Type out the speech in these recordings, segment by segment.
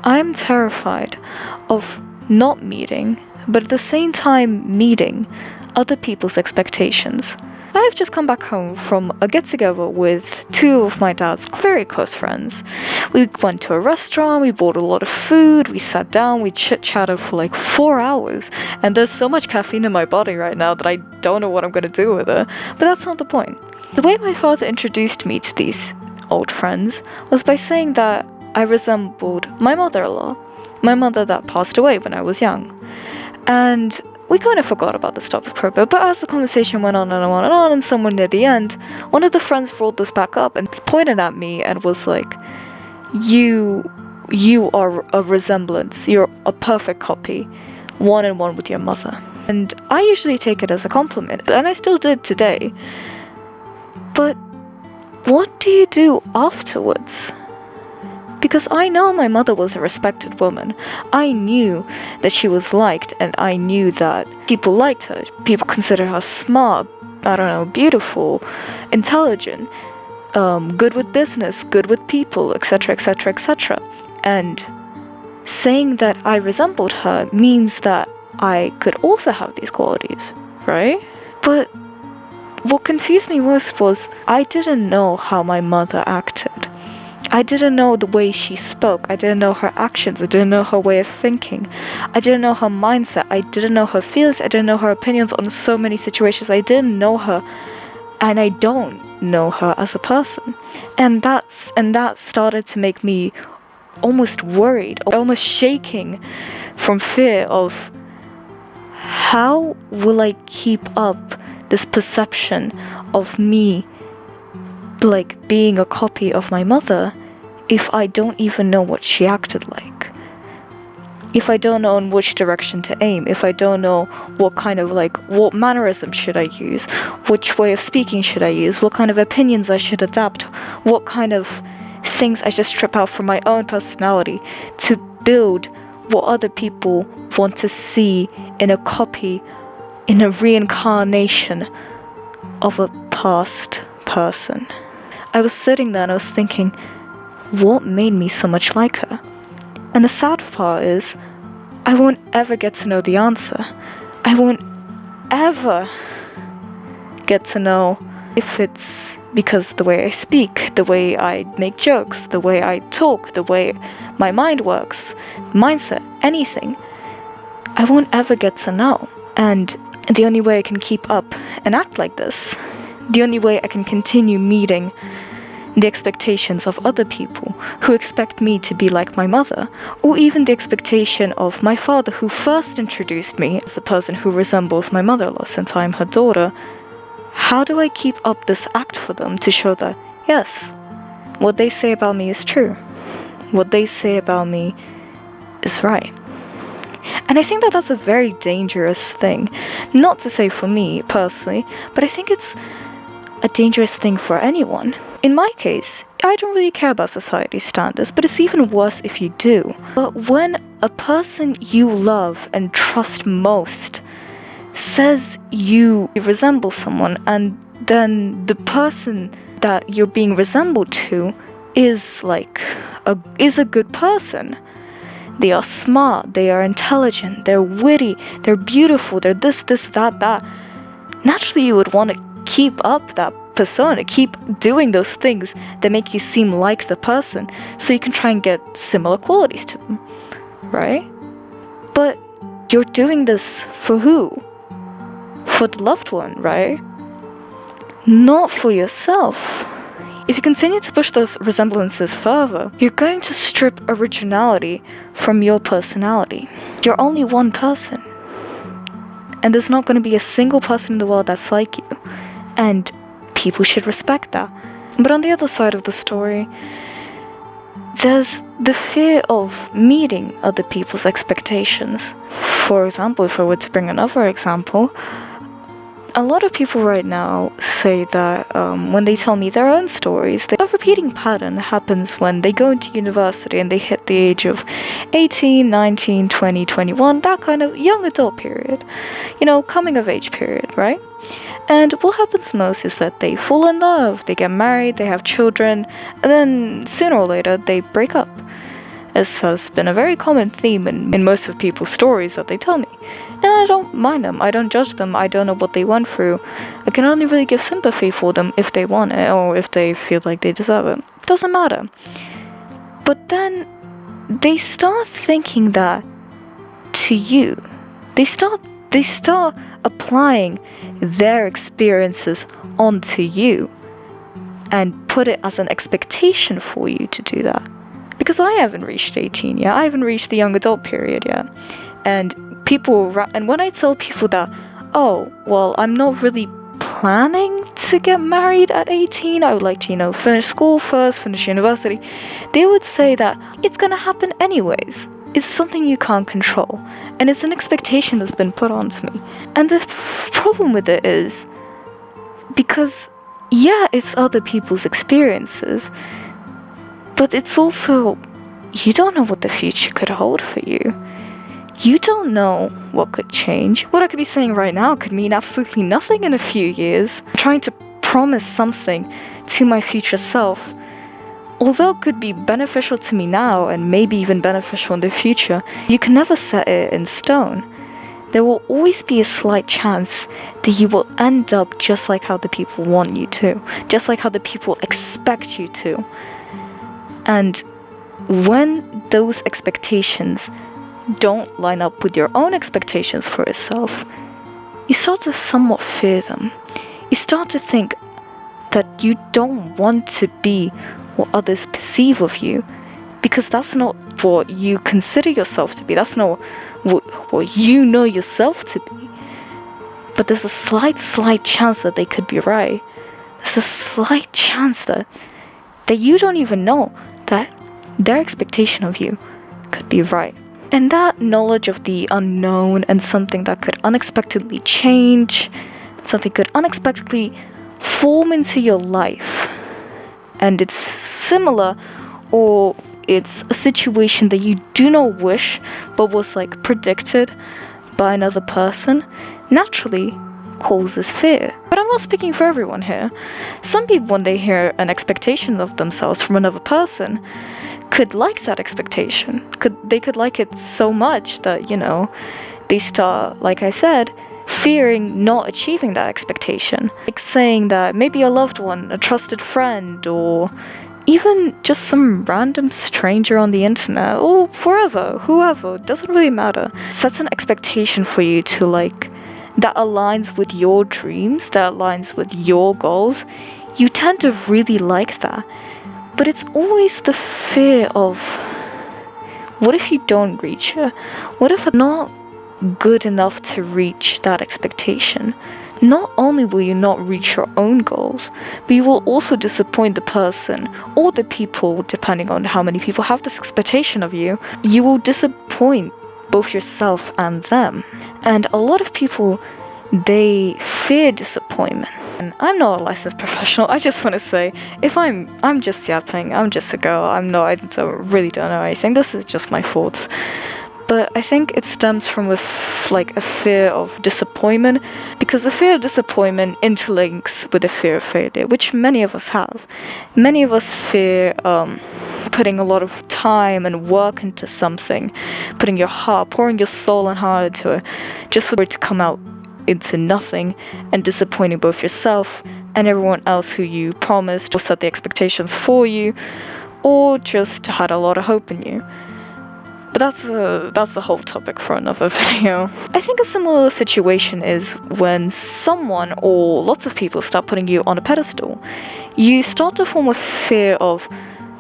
I'm terrified of not meeting, but at the same time meeting other people's expectations. I've just come back home from a get-together with two of my dad's very close friends. We went to a restaurant, we bought a lot of food, we sat down, we chit-chatted for like 4 hours, and there's so much caffeine in my body right now that I don't know what I'm gonna do with it. But that's not the point. The way my father introduced me to these old friends was by saying that I resembled my mother-in-law, my mother that passed away when I was young. And we kind of forgot about this topic for a bit, but as the conversation went on and on and on, and somewhere near the end, one of the friends brought this back up and pointed at me and was like, you are a resemblance, you're a perfect copy, one in one with your mother. And I usually take it as a compliment, and I still did today. But what do you do afterwards? Because I know my mother was a respected woman. I knew that she was liked, and I knew that people liked her. People considered her smart, beautiful, intelligent, good with business, good with people, etc., etc., etc. And saying that I resembled her means that I could also have these qualities, right? But what confused me most was I didn't know how my mother acted. I didn't know the way she spoke. I didn't know her actions. I didn't know her way of thinking. I didn't know her mindset. I didn't know her feelings. I didn't know her opinions on so many situations. I didn't know her, and I don't know her as a person. And that started to make me almost worried, almost shaking from fear of how will I keep up this perception of me like being a copy of my mother if I don't even know what she acted like, if I don't know in which direction to aim, if I don't know what kind of what mannerism should I use, which way of speaking should I use, what kind of opinions I should adapt, what kind of things I should strip out from my own personality to build what other people want to see in a copy, in a reincarnation of a past person. I was sitting there and I was thinking, what made me so much like her? And the sad part is, I won't ever get to know the answer. I won't ever get to know if it's because the way I speak, the way I make jokes, the way I talk, the way my mind works, mindset, anything. I won't ever get to know. And the only way I can keep up and act like this, the only way I can continue meeting the expectations of other people who expect me to be like my mother, or even the expectation of my father who first introduced me as a person who resembles my mother-in-law since I'm her daughter, how do I keep up this act for them to show that, yes, what they say about me is true, what they say about me is right? And I think that that's a very dangerous thing, not to say for me personally, but I think it's a dangerous thing for anyone. In my case, I don't really care about society's standards, but it's even worse if you do. But when a person you love and trust most says you resemble someone, and then the person that you're being resembled to is a good person. They are smart, they are intelligent, they're witty, they're beautiful, they're this, that. Naturally, you would want to keep up that persona, keep doing those things that make you seem like the person, so you can try and get similar qualities to them, right? But you're doing this for who? For the loved one, right? Not for yourself. If you continue to push those resemblances further, you're going to strip originality from your personality. You're only one person. And there's not going to be a single person in the world that's like you. And people should respect that. But on the other side of the story, there's the fear of meeting other people's expectations. For example, if I were to bring another example, a lot of people right now say that when they tell me their own stories, a repeating pattern happens when they go into university and they hit the age of 18, 19, 20, 21, that kind of young adult period, coming of age period, right? And what happens most is that they fall in love, they get married, they have children, and then sooner or later they break up. This has been a very common theme in most of people's stories that they tell me. And I don't mind them, I don't judge them, I don't know what they went through. I can only really give sympathy for them if they want it, or if they feel like they deserve it. Doesn't matter. But then they start thinking that to you. They start applying their experiences onto you and put it as an expectation for you to do that. Because I haven't reached 18 yet, I haven't reached the young adult period yet. And when I tell people that, oh, well, I'm not really planning to get married at 18, I would like to, finish school first, finish university, they would say that it's gonna happen anyways. It's something you can't control, and it's an expectation that's been put onto me. And the problem with it is, because, yeah, it's other people's experiences, but it's also, you don't know what the future could hold for you. You don't know what could change. What I could be saying right now could mean absolutely nothing in a few years. Trying to promise something to my future self, although it could be beneficial to me now and maybe even beneficial in the future, you can never set it in stone. There will always be a slight chance that you will end up just like how the people want you to, just like how the people expect you to. And when those expectations don't line up with your own expectations for yourself, you start to somewhat fear them. You start to think that you don't want to be what others perceive of you, because that's not what you consider yourself to be. That's not what you know yourself to be. But there's a slight chance that they could be right. There's a slight chance that you don't even know that their expectation of you could be right. And that knowledge of the unknown and something that could unexpectedly change, something could unexpectedly form into your life, and it's similar, or it's a situation that you do not wish but was predicted by another person, naturally causes fear. But I'm not speaking for everyone here. Some people, when they hear an expectation of themselves from another person, could like that expectation. They could like it so much that, they start, like I said, fearing not achieving that expectation. Like saying that maybe a loved one, a trusted friend, or even just some random stranger on the internet, or wherever, whoever, doesn't really matter, sets an expectation for you to that aligns with your dreams, that aligns with your goals. You tend to really like that. But it's always the fear of, what if you don't reach it? What if I'm not good enough to reach that expectation? Not only will you not reach your own goals, but you will also disappoint the person or the people, depending on how many people have this expectation of you. You will disappoint both yourself and them. And a lot of people, they fear disappointment. And I'm not a licensed professional. I just want to say, if I'm just yapping, I'm just a girl. I really don't know anything. This is just my thoughts. But I think it stems from a fear of disappointment, because the fear of disappointment interlinks with the fear of failure, which many of us have. Many of us fear putting a lot of time and work into something, putting your heart, pouring your soul and heart into it, just for it to come out into nothing, and disappointing both yourself and everyone else who you promised or set the expectations for you, or just had a lot of hope in you. But that's a whole topic for another video. I think a similar situation is when someone or lots of people start putting you on a pedestal. You start to form a fear of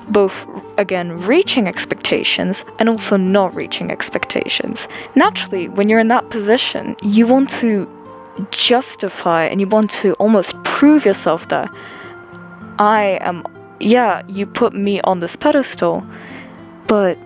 both, again, reaching expectations and also not reaching expectations. Naturally, when you're in that position, you want to justify and you want to almost prove yourself that you put me on this pedestal, but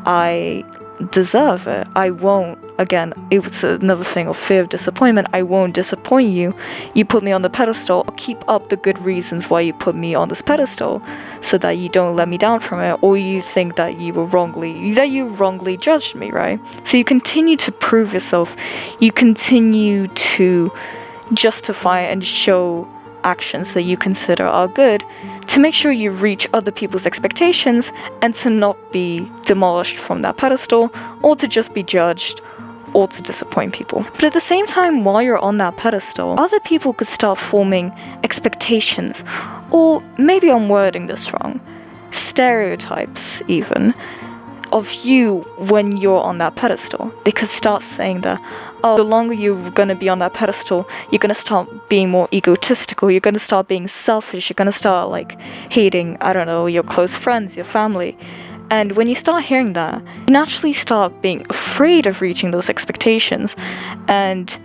I deserve it. I won't, again, it was another thing of fear of disappointment. I won't disappoint you. You put me on the pedestal. I'll keep up the good reasons why you put me on this pedestal so that you don't let me down from it, or you think that you wrongly judged me, right? So you continue to prove yourself. You continue to justify and show actions that you consider are good to make sure you reach other people's expectations and to not be demolished from that pedestal, or to just be judged, or to disappoint people. But at the same time, while you're on that pedestal, other people could start forming expectations, or maybe I'm wording this wrong, stereotypes even, of you when you're on that pedestal. They could start saying that, oh, the longer you're going to be on that pedestal, you're going to start being more egotistical, you're going to start being selfish, you're going to start like hating, I don't know, your close friends, your family. And when you start hearing that, you naturally start being afraid of reaching those expectations, and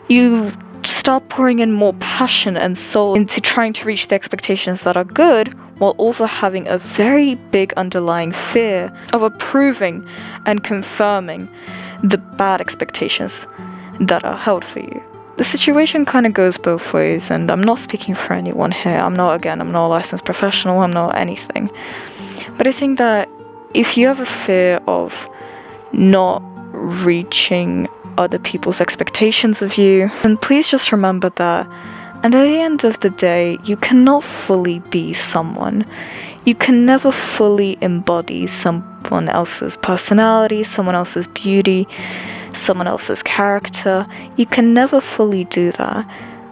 you start pouring in more passion and soul into trying to reach the expectations that are good, while also having a very big underlying fear of approving and confirming the bad expectations that are held for you. The situation kind of goes both ways, and I'm not speaking for anyone here. I'm not a licensed professional, I'm not anything. But I think that if you have a fear of not reaching other people's expectations of you, then please just remember that. And at the end of the day, you cannot fully be someone. You can never fully embody someone else's personality, someone else's beauty, someone else's character. You can never fully do that.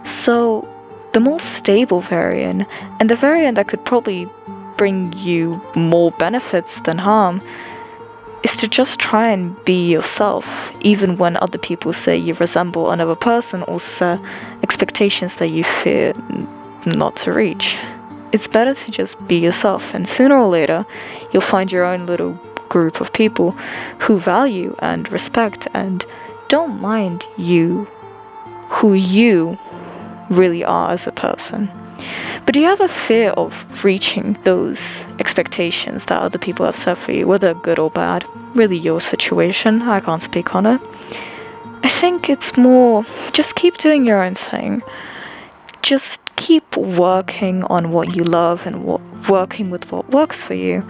So the more stable variant, and the variant that could probably bring you more benefits than harm, is to just try and be yourself, even when other people say you resemble another person or set expectations that you fear not to reach. It's better to just be yourself, and sooner or later, you'll find your own little group of people who value and respect and don't mind you, who you really are as a person. But do you have a fear of reaching those expectations that other people have set for you, whether good or bad? Really your situation, I can't speak on it. I think it's more, just keep doing your own thing. Just keep working on what you love and working with what works for you.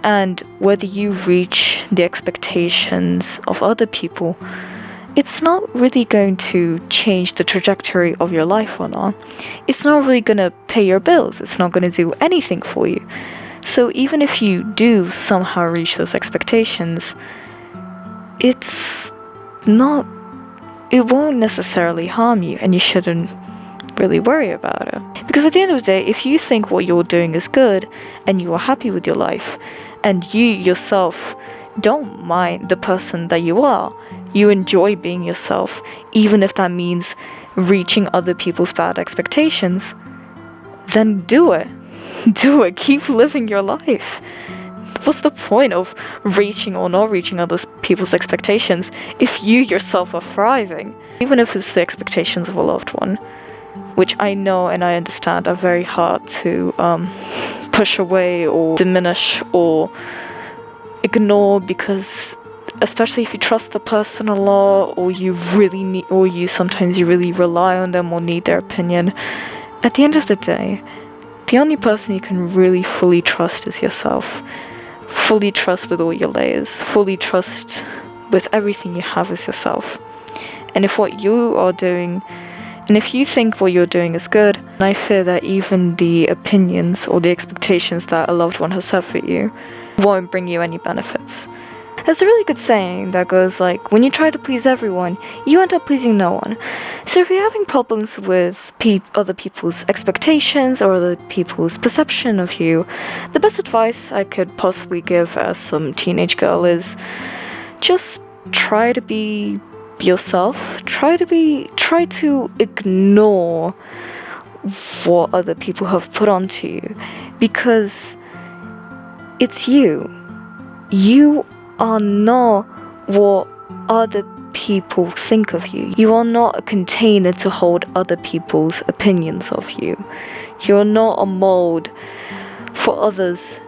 And whether you reach the expectations of other people, it's not really going to change the trajectory of your life or not. It's not really going to pay your bills. It's not going to do anything for you. So even if you do somehow reach those expectations, it won't necessarily harm you, and you shouldn't really worry about it. Because at the end of the day, if you think what you're doing is good, and you are happy with your life, and you yourself don't mind the person that you are, you enjoy being yourself, even if that means reaching other people's bad expectations, then do it. Do it. Keep living your life. What's the point of reaching or not reaching other people's expectations if you yourself are thriving? Even if it's the expectations of a loved one, which I know and I understand are very hard to push away or diminish or ignore, because especially if you trust the person a lot, or you really need, or sometimes you really rely on them or need their opinion, at the end of the day, the only person you can really fully trust is yourself. Fully trust with all your layers. Fully trust with everything you have is yourself. And if what you are doing, and if you think what you're doing is good, I fear that even the opinions or the expectations that a loved one has set for you won't bring you any benefits. There's a really good saying that goes like, when you try to please everyone, you end up pleasing no one. So if you're having problems with other people's expectations or other people's perception of you, the best advice I could possibly give as some teenage girl is just try to be yourself. Try to ignore what other people have put onto you, because it's you. You are not what other people think of you. You are not a container to hold other people's opinions of you. You're not a mold for others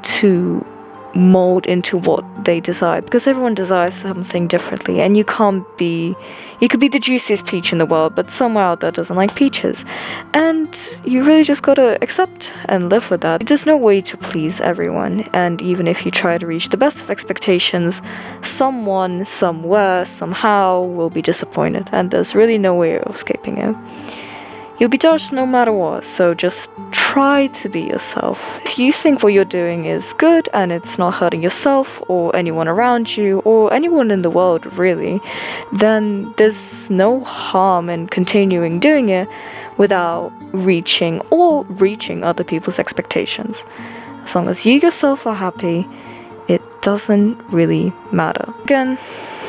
to mold into what they desire, because everyone desires something differently, and you could be the juiciest peach in the world, but someone out there doesn't like peaches, and you really just gotta accept and live with that. There's no way to please everyone, and even if you try to reach the best of expectations, someone, somewhere, somehow will be disappointed, and there's really no way of escaping it. You'll be judged no matter what, so just try to be yourself. If you think what you're doing is good and it's not hurting yourself or anyone around you or anyone in the world really, then there's no harm in continuing doing it without reaching other people's expectations. As long as you yourself are happy, it doesn't really matter. Again,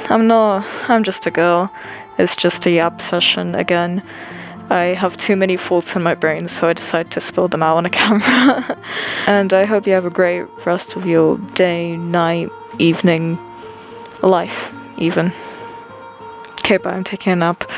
I'm just a girl. It's just a yap session again. I have too many thoughts in my brain, so I decided to spill them out on a camera. And I hope you have a great rest of your day, night, evening, life even. Okay, bye, I'm taking a nap.